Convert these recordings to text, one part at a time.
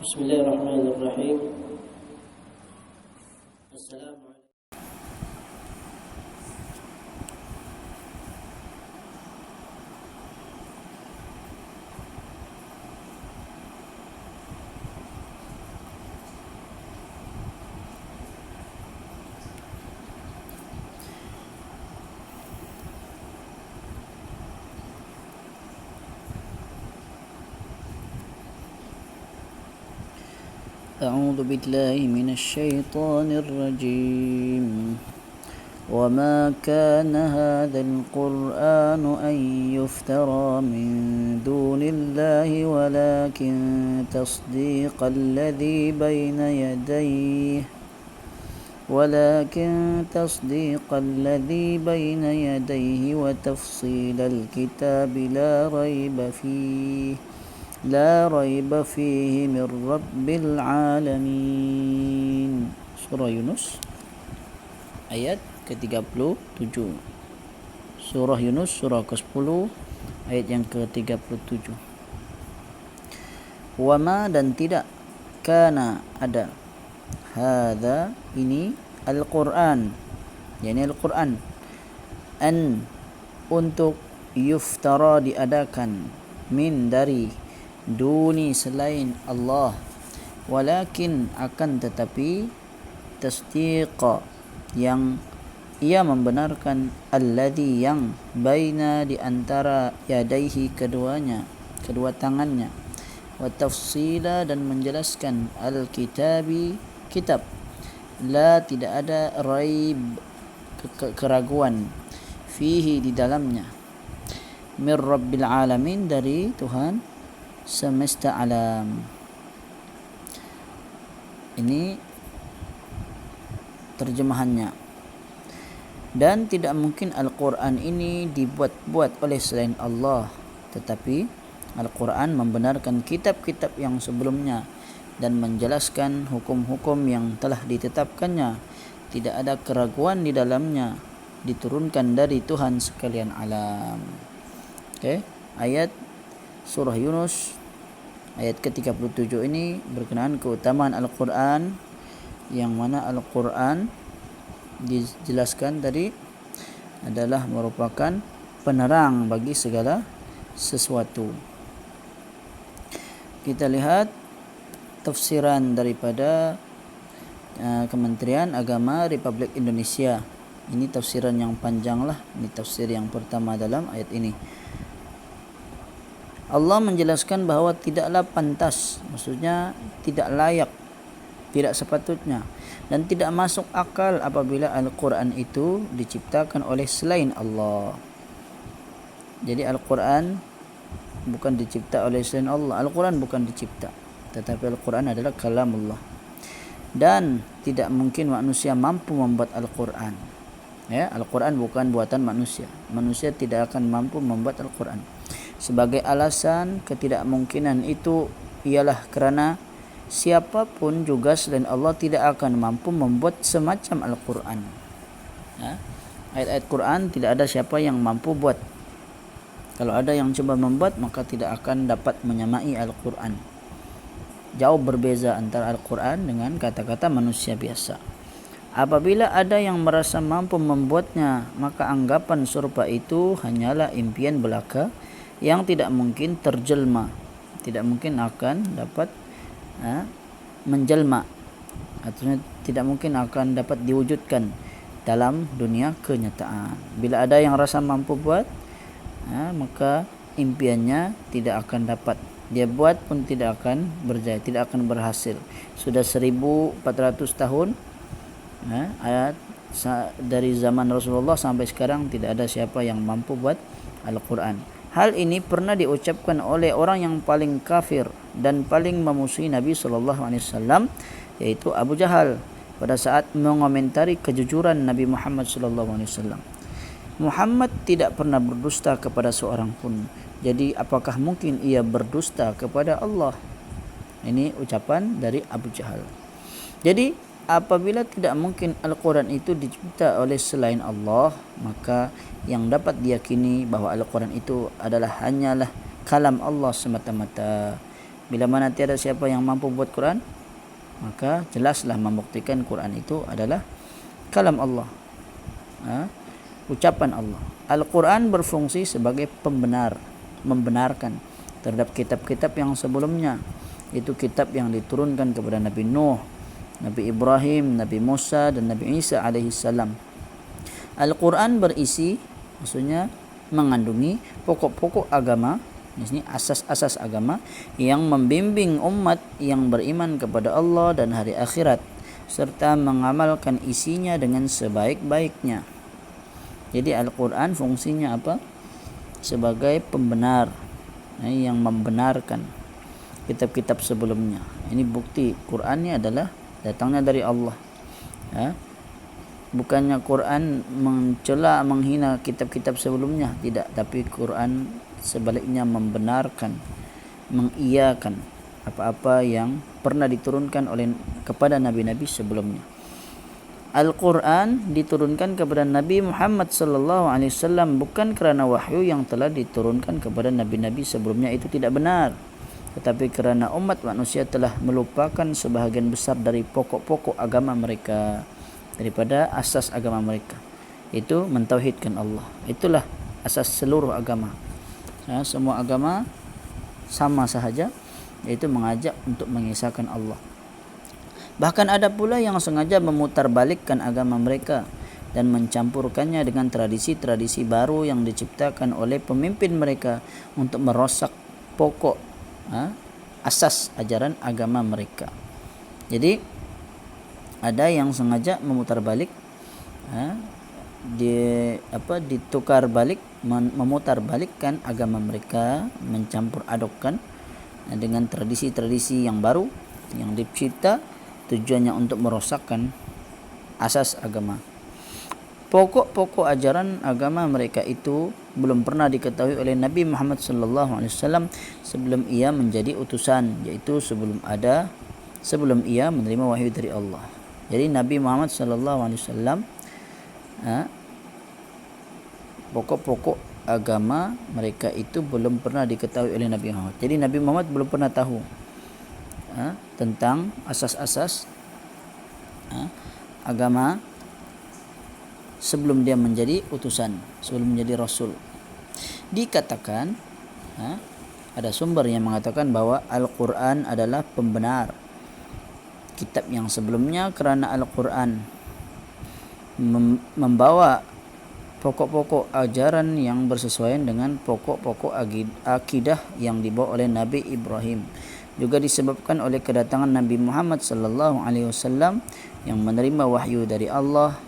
بسم الله الرحمن الرحيم. السلام عليكم. أعوذ بالله من الشيطان الرجيم وما كان هذا القرآن أن يفترى من دون الله ولكن تصديق الذي بين يديه وتفصيل الكتاب لا ريب فيه من رب العالمين. Surah Yunus ayat ke-37. Surah Yunus surah ke-10 ayat yang ke-37. Wama dan tidak, kana ada, hadza ini, Al-Quran, yakni Al-Quran, an untuk, yuftara diadakan, min dari, duni selain Allah, walakin akan tetapi, tasdiqa yang ia membenarkan, alladhi yang, baina di antara, yadaihi kedua tangannya, wa tafsila dan menjelaskan, al-kitabi kitab, la tidak ada, raib keraguan, fihi di dalamnya, mir rabbil alamin dari Tuhan semesta alam. Ini terjemahannya. Dan tidak mungkin Al-Quran ini dibuat-buat oleh selain Allah, tetapi Al-Quran membenarkan kitab-kitab yang sebelumnya dan menjelaskan hukum-hukum yang telah ditetapkannya. Tidak ada keraguan di dalamnya, diturunkan dari Tuhan sekalian alam. Ayat Surah Yunus ayat ke-37 ini berkenaan keutamaan Al-Quran, yang mana Al-Quran dijelaskan tadi adalah merupakan penerang bagi segala sesuatu. Kita lihat tafsiran daripada Kementerian Agama Republik Indonesia. Ini tafsiran yang panjang lah. Ini tafsir yang pertama dalam ayat ini. Allah menjelaskan bahawa tidaklah pantas, maksudnya tidak layak, tidak sepatutnya dan tidak masuk akal apabila Al-Quran itu diciptakan oleh selain Allah. Jadi Al-Quran bukan dicipta oleh selain Allah. Al-Quran bukan dicipta, tetapi Al-Quran adalah kalamullah. Dan tidak mungkin manusia mampu membuat Al-Quran. Al-Quran bukan buatan manusia. Manusia tidak akan mampu membuat Al-Quran. Sebagai alasan ketidakmungkinan itu ialah kerana siapapun juga selain Allah tidak akan mampu membuat semacam Al-Quran. Ayat-ayat Quran tidak ada siapa yang mampu buat. Kalau ada yang cuba membuat, maka tidak akan dapat menyamai Al-Quran. Jauh berbeza antara Al-Quran dengan kata-kata manusia biasa. Apabila ada yang merasa mampu membuatnya, maka anggapan serupa itu hanyalah impian belaka yang tidak mungkin terjelma, tidak mungkin akan dapat menjelma, artinya tidak mungkin akan dapat diwujudkan dalam dunia kenyataan. Bila ada yang rasa mampu buat, maka impiannya tidak akan dapat dia buat pun tidak akan berjaya, tidak akan berhasil. Sudah 1400 tahun dari zaman Rasulullah sampai sekarang tidak ada siapa yang mampu buat Al-Quran. Hal ini pernah diucapkan oleh orang yang paling kafir dan paling memusuhi Nabi SAW, yaitu Abu Jahal, pada saat mengomentari kejujuran Nabi Muhammad SAW. Muhammad tidak pernah berdusta kepada seorang pun. Jadi apakah mungkin ia berdusta kepada Allah? Ini ucapan dari Abu Jahal. Jadi apabila tidak mungkin Al-Quran itu dicipta oleh selain Allah, maka yang dapat diyakini bahawa Al-Quran itu hanyalah kalam Allah semata-mata. Bila mana tiada siapa yang mampu buat Quran, maka jelaslah membuktikan Quran itu adalah kalam Allah, ucapan Allah. Al-Quran berfungsi sebagai pembenar, membenarkan terhadap kitab-kitab yang sebelumnya. Itu kitab yang diturunkan kepada Nabi Nuh, Nabi Ibrahim, Nabi Musa dan Nabi Isa alaihi salam. Al-Quran berisi, maksudnya mengandungi pokok-pokok agama, di sini asas-asas agama yang membimbing umat yang beriman kepada Allah dan hari akhirat serta mengamalkan isinya dengan sebaik-baiknya. Jadi Al-Quran fungsinya apa? Sebagai pembenar, yang membenarkan kitab-kitab sebelumnya. Ini bukti Qurannya adalah datangnya dari Allah. Bukannya Quran mencela, menghina kitab-kitab sebelumnya, tidak, tapi Quran sebaliknya membenarkan, mengiyakan apa-apa yang pernah diturunkan oleh kepada nabi-nabi sebelumnya. Al-Quran diturunkan kepada Nabi Muhammad sallallahu alaihi wasallam bukan kerana wahyu yang telah diturunkan kepada nabi-nabi sebelumnya itu tidak benar, tetapi kerana umat manusia telah melupakan sebahagian besar dari pokok-pokok agama mereka, daripada asas agama mereka, itu mentauhidkan Allah. Itulah asas seluruh agama. Semua agama sama sahaja, yaitu mengajak untuk mengisahkan Allah. Bahkan ada pula yang sengaja memutarbalikkan agama mereka dan mencampurkannya dengan tradisi-tradisi baru yang diciptakan oleh pemimpin mereka untuk merosak pokok asas ajaran agama mereka. Jadi ada yang sengaja memutar balik, ditukar balik, memutar balikkan agama mereka, mencampur adukkan dengan tradisi-tradisi yang baru yang dicipta, tujuannya untuk merosakkan asas agama. Pokok-pokok ajaran agama mereka itu belum pernah diketahui oleh Nabi Muhammad sallallahu alaihi wasallam sebelum ia menjadi utusan, yaitu sebelum ia menerima wahyu dari Allah. Jadi Nabi Muhammad sallallahu alaihi wasallam, pokok-pokok agama mereka itu belum pernah diketahui oleh Nabi Muhammad. Jadi Nabi Muhammad belum pernah tahu tentang asas-asas agama sebelum dia menjadi utusan, sebelum menjadi rasul. Dikatakan, ada sumber yang mengatakan bahwa Al-Quran adalah pembenar kitab yang sebelumnya kerana Al-Quran membawa pokok-pokok ajaran yang bersesuaian dengan pokok-pokok akidah yang dibawa oleh Nabi Ibrahim. Juga disebabkan oleh kedatangan Nabi Muhammad sallallahu alaihi wasallam yang menerima wahyu dari Allah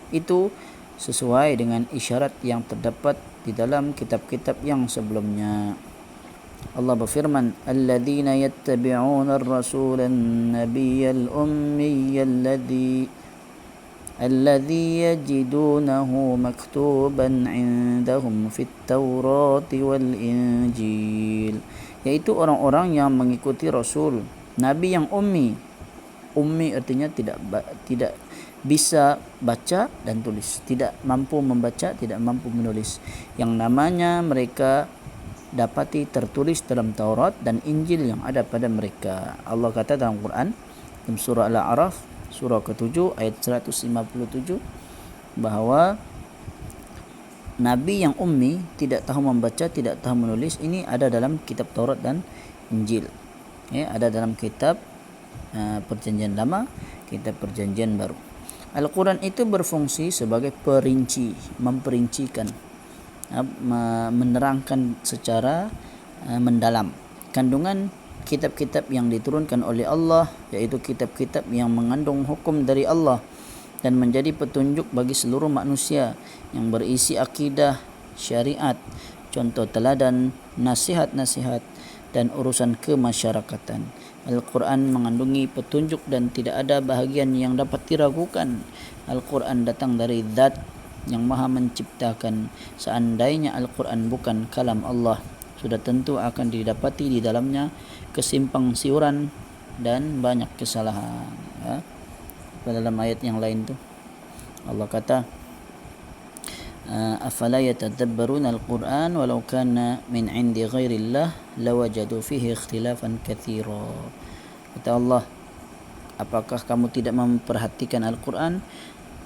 itu sesuai dengan isyarat yang terdapat di dalam kitab-kitab yang sebelumnya. Allah berfirman, alladzina yattabi'una ar-rasulan nabiyyal ummiyyal alladzi yajidunahu maktuban 'indahum fit Taurati wal Injil, yaitu orang-orang yang mengikuti Rasul Nabi yang ummi. Ummi artinya tidak bisa baca dan tulis, tidak mampu membaca, tidak mampu menulis, yang namanya mereka dapati tertulis dalam Taurat dan Injil yang ada pada mereka. Allah kata dalam Quran, dalam surah Al-A'raf surah ke-7 ayat 157, bahawa Nabi yang ummi, tidak tahu membaca, tidak tahu menulis, ini ada dalam kitab Taurat dan Injil. Ada dalam kitab Perjanjian Lama, kitab Perjanjian Baru. Al-Quran itu berfungsi sebagai perinci, memperincikan, menerangkan secara mendalam kandungan kitab-kitab yang diturunkan oleh Allah, yaitu kitab-kitab yang mengandung hukum dari Allah dan menjadi petunjuk bagi seluruh manusia, yang berisi akidah, syariat, contoh teladan, nasihat-nasihat dan urusan kemasyarakatan. Al-Quran mengandungi petunjuk dan tidak ada bahagian yang dapat diragukan. Al-Quran datang dari Zat yang Maha Menciptakan. Seandainya Al-Quran bukan kalam Allah, sudah tentu akan didapati di dalamnya kesimpang siuran dan banyak kesalahan. Pada dalam ayat yang lain tu Allah kata, afala yatadabbaruna al-Quran walau kana min 'indi ghairillah lawajadu fihi ikhtilafan katsira. Kata Allah, apakah kamu tidak memperhatikan Al-Quran?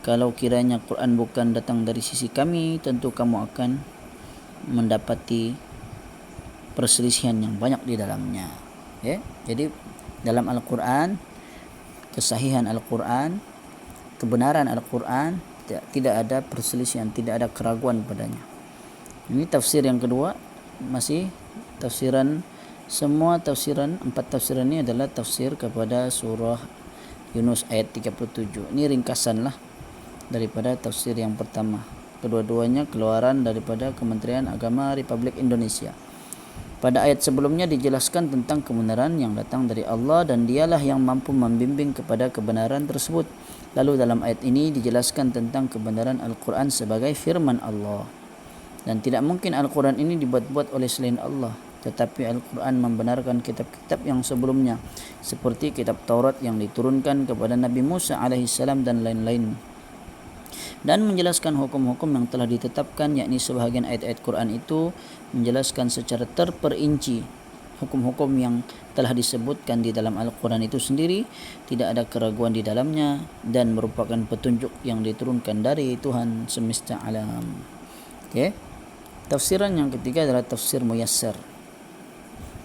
Kalau kiranya Quran bukan datang dari sisi kami, tentu kamu akan mendapati perselisihan yang banyak di dalamnya. Ya, jadi dalam Al-Quran, kesahihan Al-Quran, kebenaran Al-Quran, tidak ada perselisihan, tidak ada keraguan padanya. Ini tafsir yang kedua, masih tafsiran, semua tafsiran, 4 tafsiran ini adalah tafsir kepada surah Yunus ayat 37. Ini ringkasan lah daripada tafsir yang pertama. Kedua-duanya keluaran daripada Kementerian Agama Republik Indonesia. Pada ayat sebelumnya dijelaskan tentang kebenaran yang datang dari Allah dan dialah yang mampu membimbing kepada kebenaran tersebut. Lalu dalam ayat ini dijelaskan tentang kebenaran Al-Quran sebagai firman Allah. Dan tidak mungkin Al-Quran ini dibuat-buat oleh selain Allah. Tetapi Al-Quran membenarkan kitab-kitab yang sebelumnya, seperti kitab Taurat yang diturunkan kepada Nabi Musa alaihissalam dan lain-lain, dan menjelaskan hukum-hukum yang telah ditetapkan, yakni sebahagian ayat-ayat Quran itu menjelaskan secara terperinci hukum-hukum yang telah disebutkan di dalam Al-Quran itu sendiri, tidak ada keraguan di dalamnya dan merupakan petunjuk yang diturunkan dari Tuhan semesta alam. Okay. Tafsiran yang ketiga adalah tafsir Muyassar.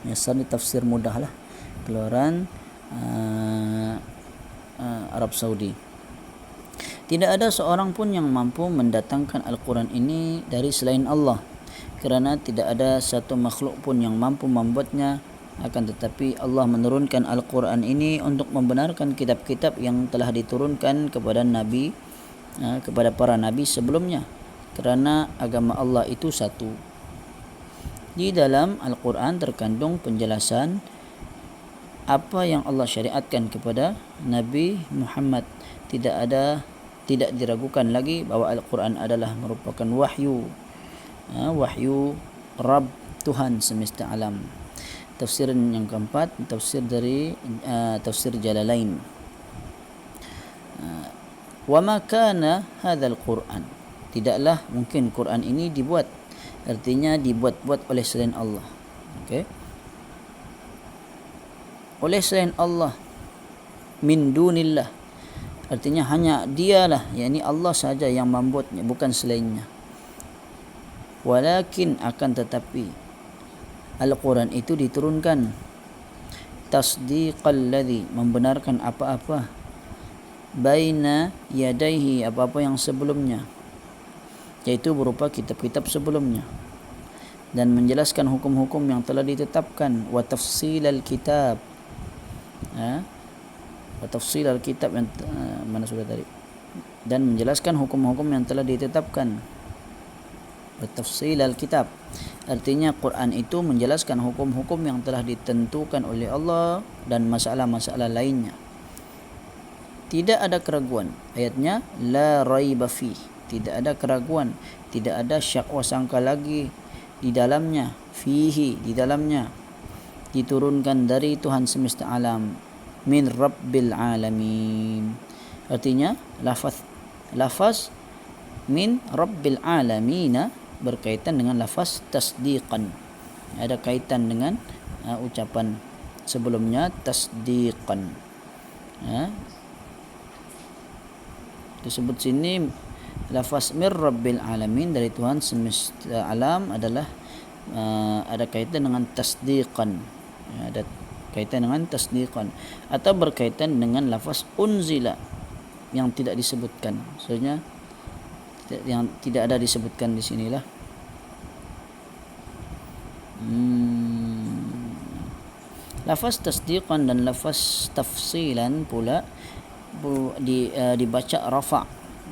Muyassar ni tafsir mudah lah, keluaran Arab Saudi. Tidak ada seorang pun yang mampu mendatangkan Al-Quran ini dari selain Allah, kerana tidak ada satu makhluk pun yang mampu membuatnya. Akan tetapi Allah menurunkan Al-Quran ini untuk membenarkan kitab-kitab yang telah diturunkan kepada Nabi, kepada para Nabi sebelumnya, kerana agama Allah itu satu. Di dalam Al-Quran terkandung penjelasan apa yang Allah syariatkan kepada Nabi Muhammad. Tidak diragukan lagi bahawa Al-Quran adalah merupakan wahyu, wahyu Rabb Tuhan semesta alam. Tafsir yang keempat, tafsir dari tafsir Jalalain. Wa ma kana hadzal Quran, tidaklah mungkin Quran ini dibuat, artinya dibuat-buat oleh selain Allah. Okey, oleh selain Allah, min dunillah, artinya hanya dialah, yakni Allah saja yang membuatnya, bukan selainnya. Walakin, akan tetapi, Al-Quran itu diturunkan tasdiqal ladzi, membenarkan apa-apa, baina yadaihi, apa-apa yang sebelumnya, yaitu berupa kitab-kitab sebelumnya, dan menjelaskan hukum-hukum yang telah ditetapkan. Wa tafsilal kitab, tafsir al-kitab yang mana sudah tadi, dan menjelaskan hukum-hukum yang telah ditetapkan. Tafsir al-kitab artinya Quran itu menjelaskan hukum-hukum yang telah ditentukan oleh Allah dan masalah-masalah lainnya. Tidak ada keraguan. Ayatnya la raiba fi, tidak ada keraguan, tidak ada syak wa sangka lagi di dalamnya. Fihi, di dalamnya, diturunkan dari Tuhan semesta alam, min rabbil alamin. Artinya lafaz min rabbil alamin berkaitan dengan lafaz tasdiqan, ada kaitan dengan ucapan sebelumnya tasdiqan. Disebut sini lafaz min rabbil alamin, dari Tuhan semesta alam, adalah ada kaitan dengan tasdiqan, ada kaitan dengan tasdiqan, atau berkaitan dengan lafaz unzila yang tidak disebutkan, maksudnya yang tidak ada disebutkan di sinilah. Lafaz tasdiqan dan lafaz tafsilan pula dibaca rafa'.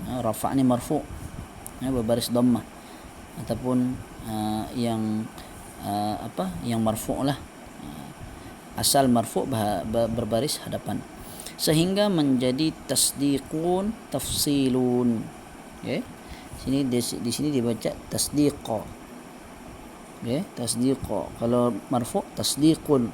Rafa' ni marfu', berbaris dhammah, ataupun yang yang marfu' lah, asal marfu' berbaris hadapan, sehingga menjadi tasdiqun tafsilun. Okay. Di sini dibaca tasdiqa. Okay. Tasdiqa. Kalau marfu' tasdiqun.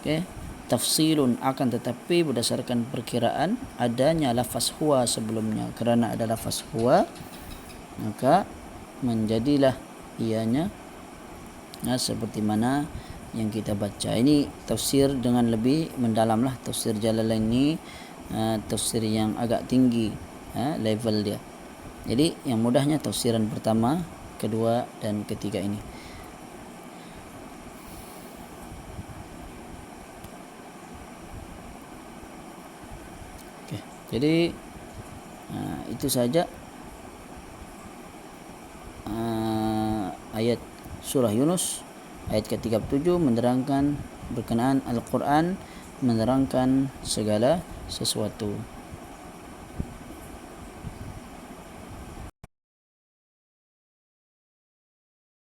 Okay. Tafsilun, akan tetapi berdasarkan perkiraan adanya lafaz huwa sebelumnya, kerana ada lafaz huwa maka menjadilah ianya seperti mana yang kita baca. Ini tafsir dengan lebih mendalam lah. Tafsir Jalalain ini tafsir yang agak tinggi level dia. Jadi yang mudahnya tafsiran pertama, kedua dan ketiga ini. Okey, jadi itu saja ayat surah Yunus ayat ke-37 menerangkan berkenaan Al-Quran, menerangkan segala sesuatu.